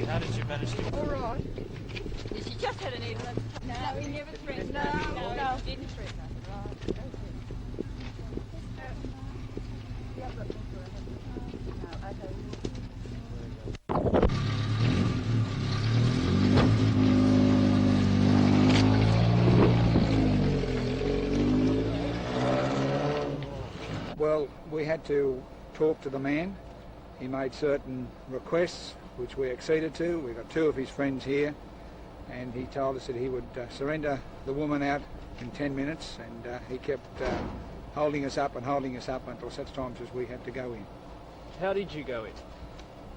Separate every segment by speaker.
Speaker 1: How did you manage to...
Speaker 2: All right. She just had an needle. No, he never threatened. No, he didn't threaten her. Right.
Speaker 3: Well, we had to talk to the man. He made certain requests which we acceded to. We've got two of his friends here, and he told us that he would surrender the woman out in 10 minutes, and he kept holding us up until such times as we had to go in.
Speaker 1: How did you go in?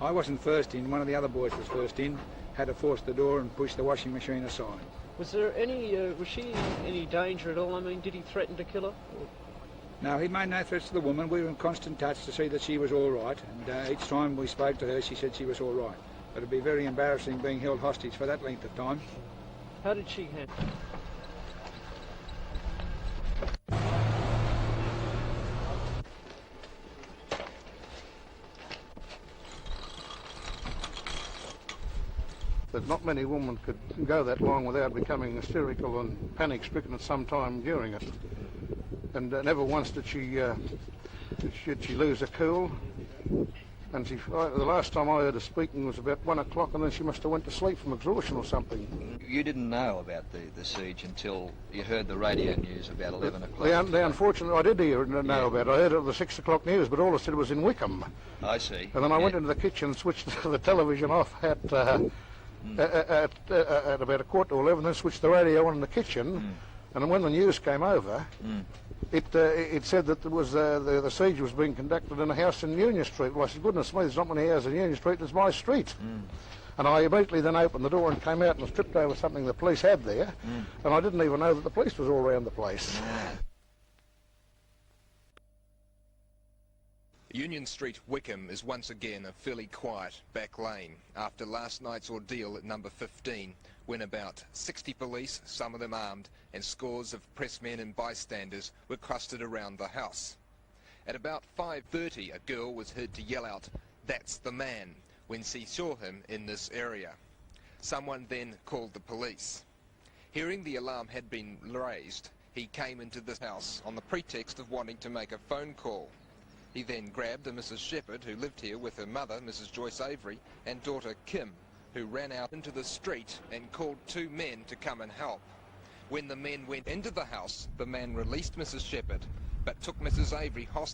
Speaker 3: I wasn't first in, one of the other boys was first in, had to force the door and push the washing machine aside.
Speaker 1: Was there any, was she in any danger at all? I mean, did he threaten to kill her? Or...
Speaker 3: No, he made no threats to the woman. We were in constant touch to see that she was all right, and each time we spoke to her, she said she was all right. But it'd be very embarrassing being held hostage for that length of time.
Speaker 1: How did she handle it?
Speaker 4: That not many women could go that long without becoming hysterical and panic-stricken at some time during it. And never once did she lose her cool. And the last time I heard her speaking was about 1 o'clock, and then she must have went to sleep from exhaustion or something.
Speaker 5: You didn't know about the siege until you heard the radio news about 11 o'clock?
Speaker 4: Unfortunately, I did know about it. I heard it at the 6 o'clock news, but all I said was in Wickham.
Speaker 5: I see.
Speaker 4: And then I went into the kitchen and switched the television off at about 11:15, then switched the radio on in the kitchen, and then when the news came over, it said that there was the siege was being conducted in a house in Union Street. Well, I said, goodness me, there's not many houses in Union Street, it's my street. And I immediately then opened the door and came out and stripped over something the police had there, and I didn't even know that the police was all around the place.
Speaker 6: Union Street Wickham is once again a fairly quiet back lane after last night's ordeal at number 15, when about 60 police, some of them armed, and scores of pressmen and bystanders were clustered around the house. At about 5:30, a girl was heard to yell out, "That's the man," when she saw him in this area. Someone then called the police. Hearing the alarm had been raised, he came into this house on the pretext of wanting to make a phone call. He then grabbed a Mrs. Shepherd, who lived here with her mother, Mrs. Joyce Avery, and daughter Kim, who ran out into the street and called two men to come and help. When the men went into the house, the man released Mrs. Shepherd, but took Mrs. Avery hostage.